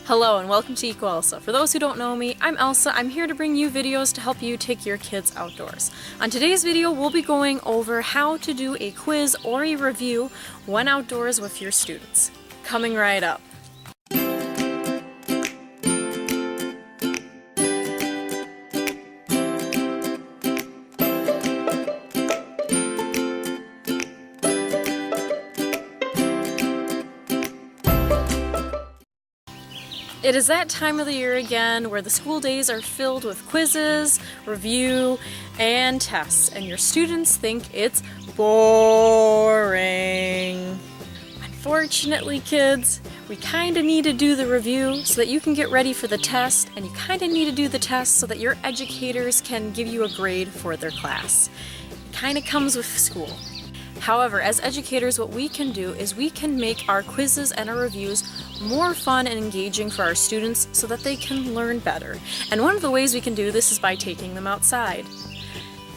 Hello and welcome to Elsa. For those who don't know me, I'm Elsa. I'm here to bring you videos to help you take your kids outdoors. On today's video, we'll be going over how to do a quiz or a review when outdoors with your students. Coming right up. It is that time of the year again where the school days are filled with quizzes, review, and tests, and your students think it's boring. Unfortunately, kids, we kind of need to do the review so that you can get ready for the test, and you kind of need to do the test so that your educators can give you a grade for their class. It kind of comes with school. However, as educators, what we can do is we can make our quizzes and our reviews more fun and engaging for our students so that they can learn better. And one of the ways we can do this is by taking them outside.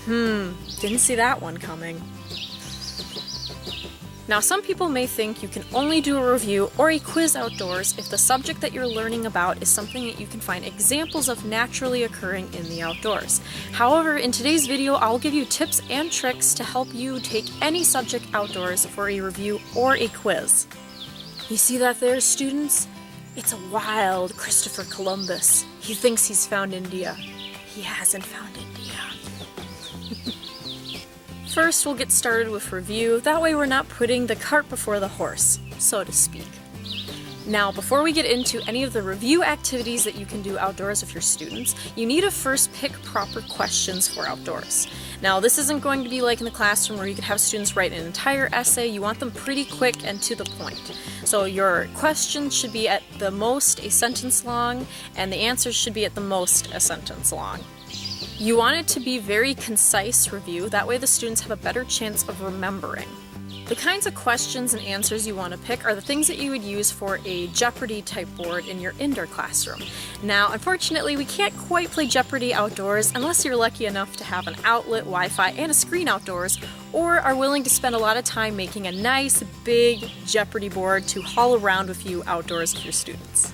Didn't see that one coming. Now, some people may think you can only do a review or a quiz outdoors if the subject that you're learning about is something that you can find examples of naturally occurring in the outdoors. However, in today's video, I'll give you tips and tricks to help you take any subject outdoors for a review or a quiz. You see that there, students? It's a wild Christopher Columbus. He thinks he's found India. He hasn't found India. First, we'll get started with review. That way we're not putting the cart before the horse, so to speak. Now, before we get into any of the review activities that you can do outdoors with your students, you need to first pick proper questions for outdoors. Now, this isn't going to be like in the classroom where you could have students write an entire essay. You want them pretty quick and to the point. So your questions should be at the most a sentence long, and the answers should be at the most a sentence long. You want it to be very concise review, that way the students have a better chance of remembering. The kinds of questions and answers you want to pick are the things that you would use for a Jeopardy type board in your indoor classroom. Now, unfortunately, we can't quite play Jeopardy outdoors unless you're lucky enough to have an outlet, Wi-Fi, and a screen outdoors, or are willing to spend a lot of time making a nice big Jeopardy board to haul around with you outdoors with your students.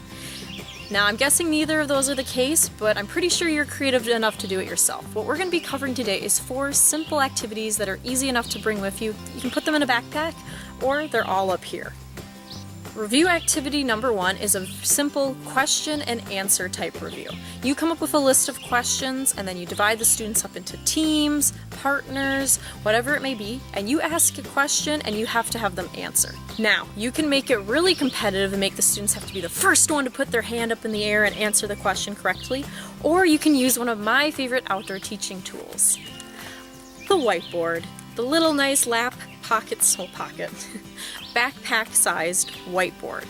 Now, I'm guessing neither of those are the case, but I'm pretty sure you're creative enough to do it yourself. What we're going to be covering today is 4 simple activities that are easy enough to bring with you. You can put them in a backpack, or they're all up here. Review activity number 1 is a simple question and answer type review. You come up with a list of questions, and then you divide the students up into teams, partners, whatever it may be, and you ask a question and you have to have them answer. Now, you can make it really competitive and make the students have to be the first one to put their hand up in the air and answer the question correctly, or you can use one of my favorite outdoor teaching tools, the whiteboard. The little nice backpack-sized whiteboard.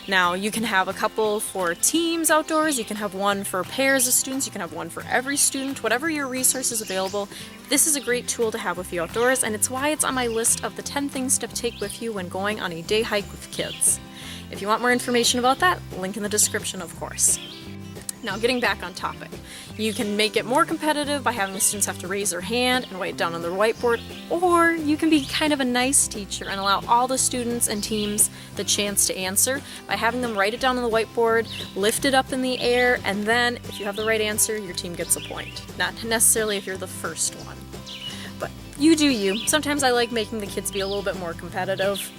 Now, you can have a couple for teams outdoors, you can have one for pairs of students, you can have one for every student, whatever your resources available. This is a great tool to have with you outdoors, and it's why it's on my list of the 10 things to take with you when going on a day hike with kids. If you want more information about that, link in the description, of course. Now, getting back on topic, you can make it more competitive by having the students have to raise their hand and write it down on their whiteboard, or you can be kind of a nice teacher and allow all the students and teams the chance to answer by having them write it down on the whiteboard, lift it up in the air, and then if you have the right answer, your team gets a point. Not necessarily if you're the first one, but you do you. Sometimes I like making the kids be a little bit more competitive.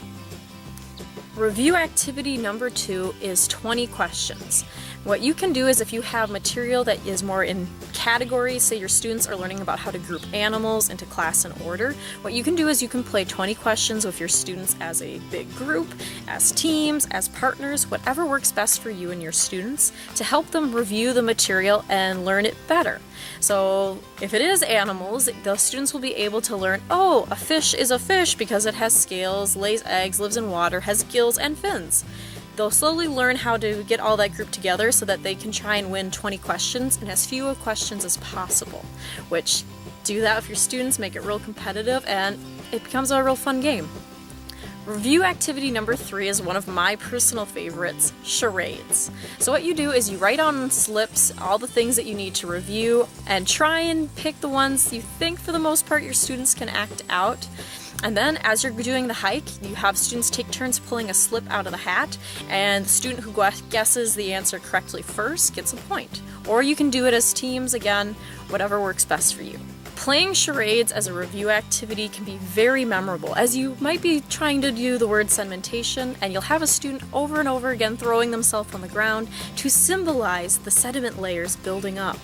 Review activity number 2 is 20 questions. What you can do is if you have material that is more in categories, say your students are learning about how to group animals into class and order, what you can do is you can play 20 questions with your students as a big group, as teams, as partners, whatever works best for you and your students to help them review the material and learn it better. So if it is animals, the students will be able to learn, oh, a fish is a fish because it has scales, lays eggs, lives in water, has gills and fins. They'll slowly learn how to get all that group together so that they can try and win 20 questions and as few questions as possible, which do that with your students, make it real competitive, and it becomes a real fun game. Review activity number 3 is one of my personal favorites, charades. So what you do is you write on slips all the things that you need to review and try and pick the ones you think for the most part your students can act out. And then as you're doing the hike, you have students take turns pulling a slip out of the hat, and the student who guesses the answer correctly first gets a point. Or you can do it as teams, again, whatever works best for you. Playing charades as a review activity can be very memorable, as you might be trying to do the word sedimentation, and you'll have a student over and over again throwing themselves on the ground to symbolize the sediment layers building up.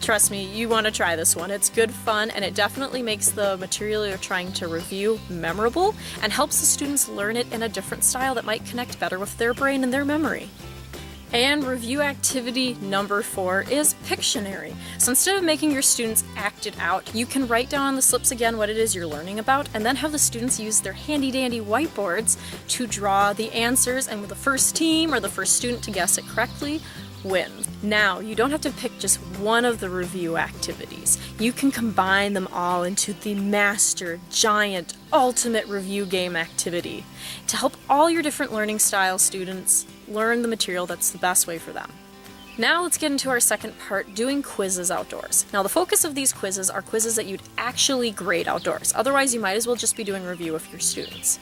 Trust me, you want to try this one. It's good fun, and it definitely makes the material you're trying to review memorable and helps the students learn it in a different style that might connect better with their brain and their memory. And review activity number 4 is Pictionary. So instead of making your students act it out, you can write down on the slips again what it is you're learning about, and then have the students use their handy-dandy whiteboards to draw the answers, and with the first team or the first student to guess it correctly wins. Now, you don't have to pick just one of the review activities. You can combine them all into the master, giant, ultimate review game activity to help all your different learning style students learn the material that's the best way for them. Now let's get into our second part, doing quizzes outdoors. Now the focus of these quizzes are quizzes that you'd actually grade outdoors. Otherwise, you might as well just be doing review with your students.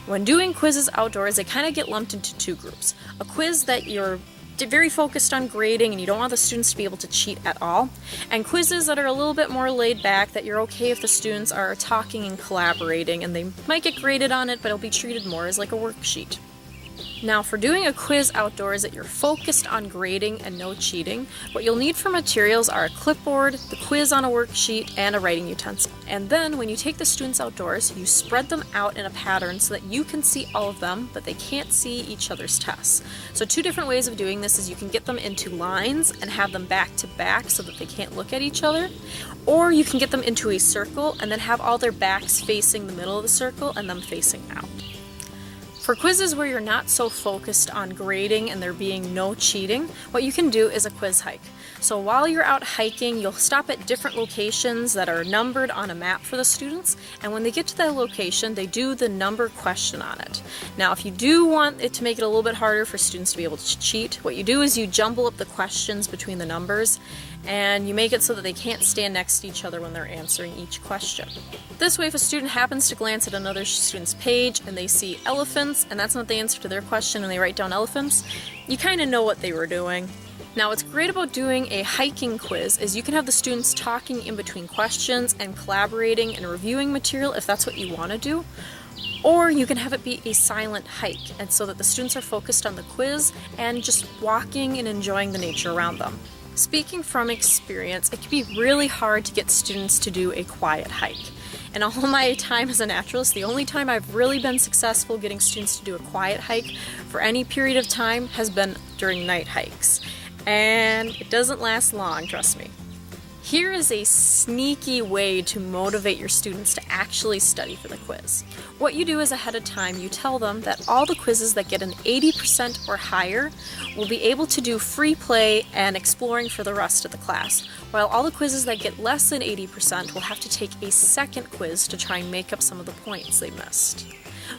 When doing quizzes outdoors, they kind of get lumped into 2 groups. A quiz that you're very focused on grading and you don't want the students to be able to cheat at all, and quizzes that are a little bit more laid back, that you're okay if the students are talking and collaborating, and they might get graded on it, but it'll be treated more as like a worksheet. Now, for doing a quiz outdoors that you're focused on grading and no cheating, what you'll need for materials are a clipboard, the quiz on a worksheet, and a writing utensil. And then when you take the students outdoors, you spread them out in a pattern so that you can see all of them, but they can't see each other's tests. So 2 different ways of doing this is you can get them into lines and have them back to back so that they can't look at each other, or you can get them into a circle and then have all their backs facing the middle of the circle and them facing out. For quizzes where you're not so focused on grading and there being no cheating, what you can do is a quiz hike. So while you're out hiking, you'll stop at different locations that are numbered on a map for the students, and when they get to that location, they do the number question on it. Now, if you do want it to make it a little bit harder for students to be able to cheat, what you do is you jumble up the questions between the numbers, and you make it so that they can't stand next to each other when they're answering each question. This way, if a student happens to glance at another student's page and they see elephants, and that's not the answer to their question, and they write down elephants, you kind of know what they were doing. Now, what's great about doing a hiking quiz is you can have the students talking in between questions and collaborating and reviewing material if that's what you want to do. Or you can have it be a silent hike, and so that the students are focused on the quiz and just walking and enjoying the nature around them. Speaking from experience, it can be really hard to get students to do a quiet hike. In all my time as a naturalist, the only time I've really been successful getting students to do a quiet hike for any period of time has been during night hikes. And it doesn't last long, trust me. Here is a sneaky way to motivate your students to actually study for the quiz. What you do is ahead of time, you tell them that all the quizzes that get an 80% or higher will be able to do free play and exploring for the rest of the class, while all the quizzes that get less than 80% will have to take a second quiz to try and make up some of the points they missed.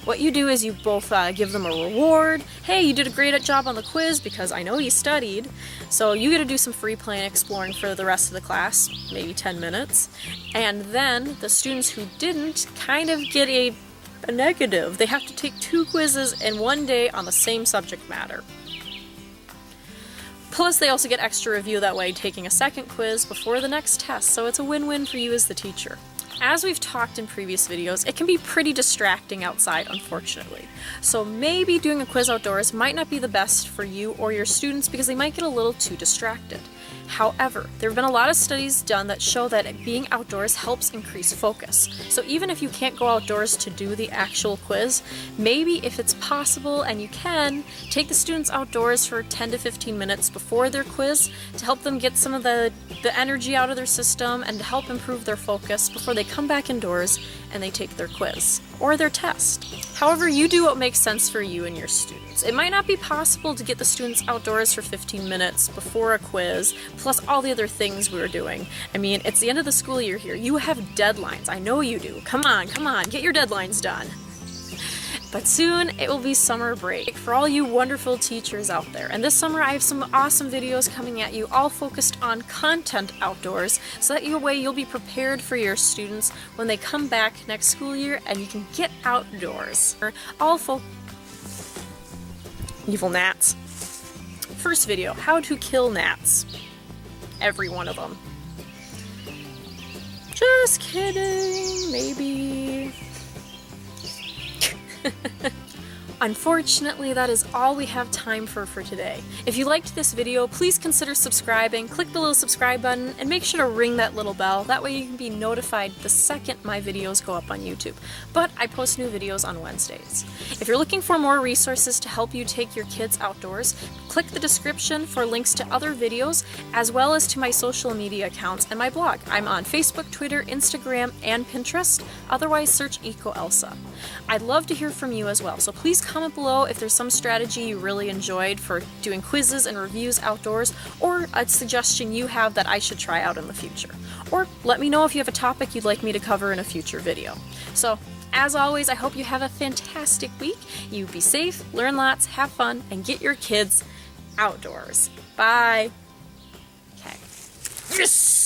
What you do is you both give them a reward. Hey, you did a great job on the quiz because I know you studied, so you get to do some free play and exploring for the rest of the class, maybe 10 minutes. And then the students who didn't kind of get a negative. They have to take 2 quizzes in one day on the same subject matter. Plus, they also get extra review that way, taking a second quiz before the next test, so it's a win-win for you as the teacher. As we've talked in previous videos, it can be pretty distracting outside, unfortunately. So maybe doing a quiz outdoors might not be the best for you or your students because they might get a little too distracted. However, there have been a lot of studies done that show that being outdoors helps increase focus. So even if you can't go outdoors to do the actual quiz, maybe if it's possible and you can, take the students outdoors for 10 to 15 minutes before their quiz to help them get some of the energy out of their system and to help improve their focus before they come back indoors and they take their quiz or their test. However, you do what makes sense for you and your students. It might not be possible to get the students outdoors for 15 minutes before a quiz, plus all the other things we're doing. I mean, it's the end of the school year here. You have deadlines. I know you do. Come on, get your deadlines done. But soon it will be summer break for all you wonderful teachers out there. And this summer I have some awesome videos coming at you, all focused on content outdoors, so that way you'll be prepared for your students when they come back next school year and you can get outdoors. Evil gnats. First video, how to kill gnats. Every one of them. Just kidding, maybe. Unfortunately, that is all we have time for today. If you liked this video, please consider subscribing, click the little subscribe button, and make sure to ring that little bell. That way you can be notified the second my videos go up on YouTube. But I post new videos on Wednesdays. If you're looking for more resources to help you take your kids outdoors, click the description for links to other videos, as well as to my social media accounts and my blog. I'm on Facebook, Twitter, Instagram, and Pinterest. Otherwise, search Elsa. I'd love to hear from you as well, so please comment below if there's some strategy you really enjoyed for doing quizzes and reviews outdoors, or a suggestion you have that I should try out in the future. Or let me know if you have a topic you'd like me to cover in a future video. So, as always, I hope you have a fantastic week. You be safe, learn lots, have fun, and get your kids outdoors. Bye. Okay. Yes!